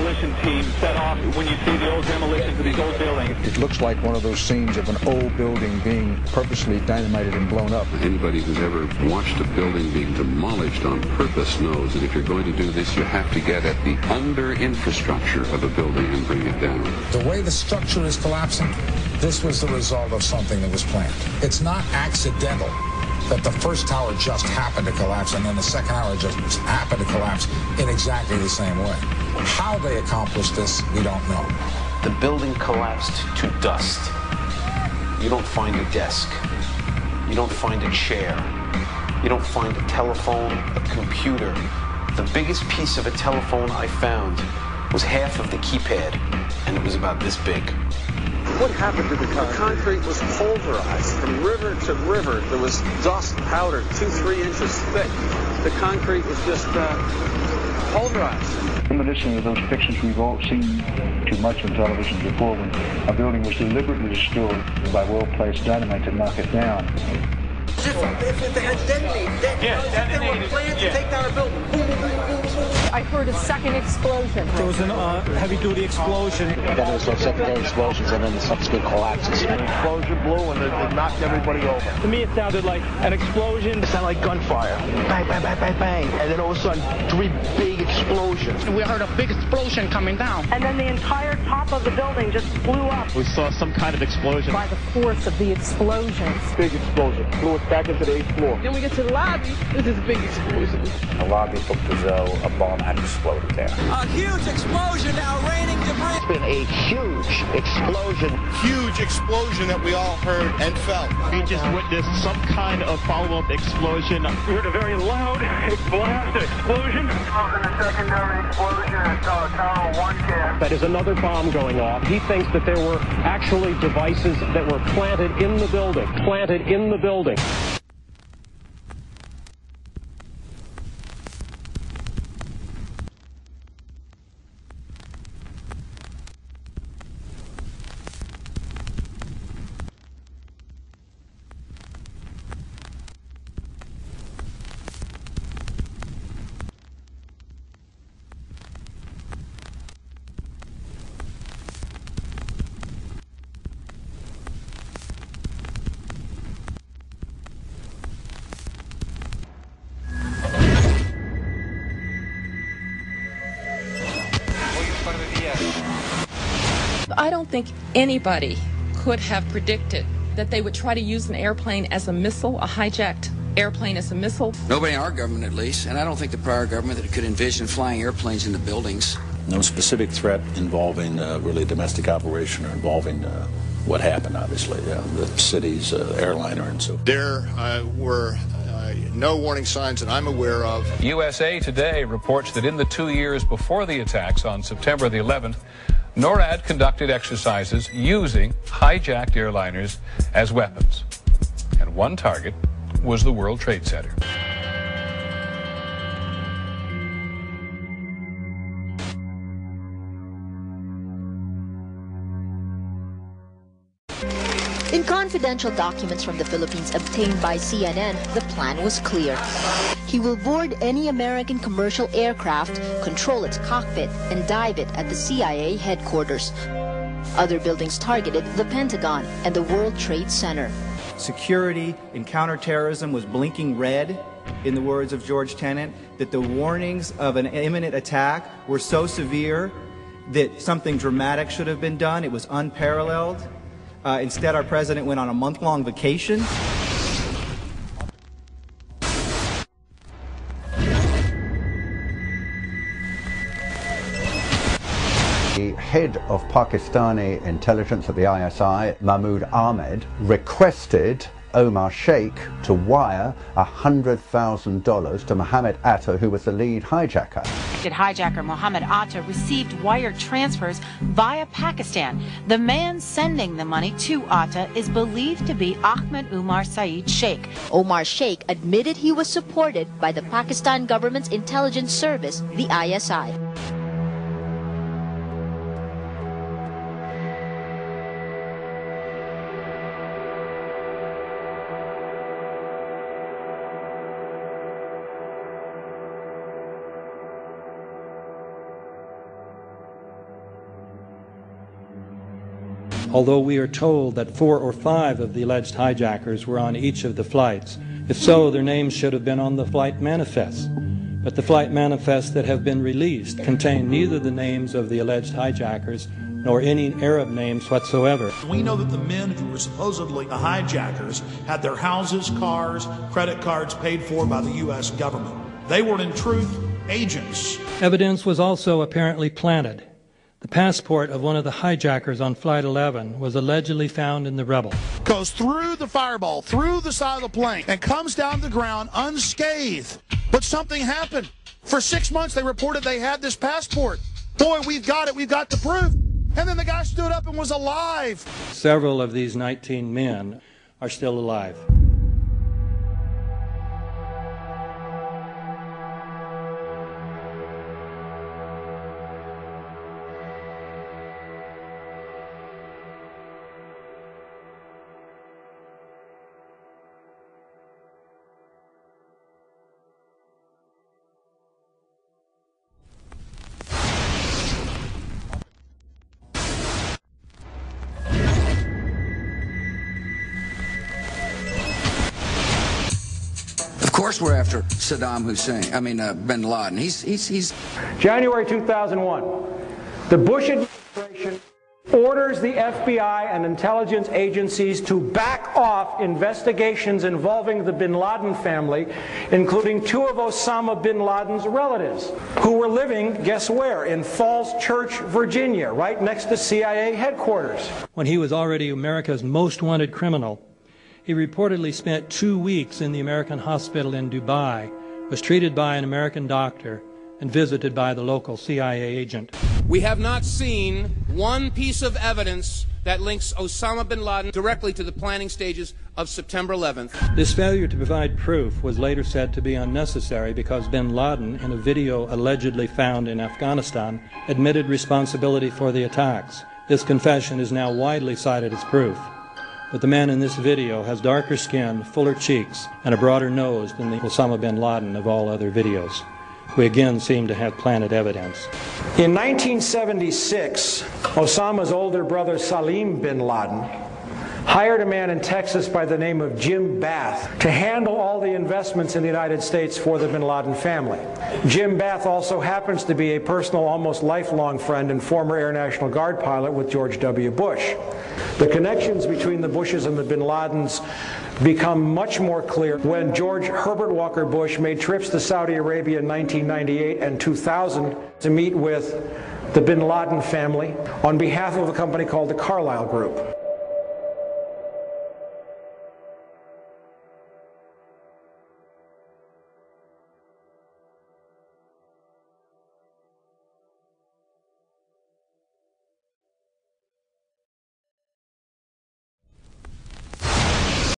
demolition team set off when you see the old demolitions of these old buildings. It looks like one of those scenes of an old building being purposely dynamited and blown up. Anybody who's ever watched a building being demolished on purpose knows that if you're going to do this, you have to get at the under-infrastructure of a building and bring it down. The way the structure is collapsing, this was the result of something that was planned. It's not accidental that the first tower just happened to collapse and then the second tower just happened to collapse in exactly the same way. How they accomplished this, we don't know. The building collapsed to dust. You don't find a desk. You don't find a chair. You don't find a telephone, a computer. The biggest piece of a telephone I found was half of the keypad, and it was about this big. What happened to the concrete? The concrete was pulverized from river to river. There was dust powder 2-3 inches thick. The concrete was just pulverized. Reminiscent of those pictures we've all seen too much on television before, when a building was deliberately destroyed by well-placed dynamite to knock it down. If they had detonated, they were planned to take down a building. Boom, boom, boom, boom, boom. I heard a second explosion. There was a heavy-duty explosion. Then there was secondary explosions and then the subsequent collapses. An explosion blew and it knocked everybody over. To me, it sounded like an explosion. It sounded like gunfire. Bang, bang, bang, bang, bang. And then all of a sudden, 3 big explosions. We heard a big explosion coming down. And then the entire top of the building just blew up. We saw some kind of explosion. By the force of the explosion. Big explosion. Blew us back into the 8th floor. Then we get to the lobby. This is a big explosion. The lobby looked as though a bomb had exploded there. A huge explosion now raining debris. It's been a huge explosion. Huge explosion that we all heard and felt. We just witnessed some kind of follow-up explosion. We heard a very loud blast explosion. The secondary explosion at Tower 1 camp. That is another bomb going off. He thinks that there were actually devices that were planted in the building. Planted in the building. I don't think anybody could have predicted that they would try to use an airplane as a missile, a hijacked airplane as a missile. Nobody in our government, at least, and I don't think the prior government that could envision flying airplanes into buildings. No specific threat involving really a domestic operation or involving what happened, obviously, the city's airliner and so forth. There were no warning signs that I'm aware of. USA Today reports that in the 2 years before the attacks on September the 11th, NORAD conducted exercises using hijacked airliners as weapons. And one target was the World Trade Center. In confidential documents from the Philippines obtained by CNN, the plan was clear. He will board any American commercial aircraft, control its cockpit, and dive it at the CIA headquarters. Other buildings targeted the Pentagon and the World Trade Center. Security and counterterrorism was blinking red, in the words of George Tenet, that the warnings of an imminent attack were so severe that something dramatic should have been done. It was unparalleled. Instead, our president went on a month-long vacation. The head of Pakistani intelligence at the ISI, Mahmoud Ahmed, requested Omar Sheikh to wire $100,000 to Mohammed Atta, who was the lead hijacker. Hijacker Mohammed Atta received wire transfers via Pakistan. The man sending the money to Atta is believed to be Ahmed Umar Saeed Sheikh. Omar Sheikh admitted he was supported by the Pakistan government's intelligence service, the ISI. although we are told that 4 or 5 of the alleged hijackers were on each of the flights. If so, their names should have been on the flight manifests. But the flight manifests that have been released contain neither the names of the alleged hijackers nor any Arab names whatsoever. We know that the men who were supposedly the hijackers had their houses, cars, credit cards paid for by the U.S. government. They were, in truth, agents. Evidence was also apparently planted. The passport of one of the hijackers on Flight 11 was allegedly found in the rubble. Goes through the fireball, through the side of the plane, and comes down to the ground unscathed. But something happened. For 6 months, they reported they had this passport. Boy, we've got it. We've got the proof. And then the guy stood up and was alive. Several of these 19 men are still alive. Of course we're after Saddam Hussein, bin Laden. He's January 2001, the Bush administration orders the FBI and intelligence agencies to back off investigations involving the bin Laden family, including 2 of Osama bin Laden's relatives, who were living, guess where, in Falls Church, Virginia, right next to CIA headquarters. When he was already America's most wanted criminal, he reportedly spent 2 weeks in the American hospital in Dubai, was treated by an American doctor, and visited by the local CIA agent. We have not seen one piece of evidence that links Osama bin Laden directly to the planning stages of September 11th. This failure to provide proof was later said to be unnecessary because bin Laden, in a video allegedly found in Afghanistan, admitted responsibility for the attacks. This confession is now widely cited as proof. But the man in this video has darker skin, fuller cheeks, and a broader nose than the Osama bin Laden of all other videos. We again seem to have planted evidence. In 1976, Osama's older brother Salim bin Laden hired a man in Texas by the name of Jim Bath to handle all the investments in the United States for the bin Laden family. Jim Bath also happens to be a personal, almost lifelong friend and former Air National Guard pilot with George W. Bush. The connections between the Bushes and the bin Ladens become much more clear when George Herbert Walker Bush made trips to Saudi Arabia in 1998 and 2000 to meet with the bin Laden family on behalf of a company called the Carlyle Group.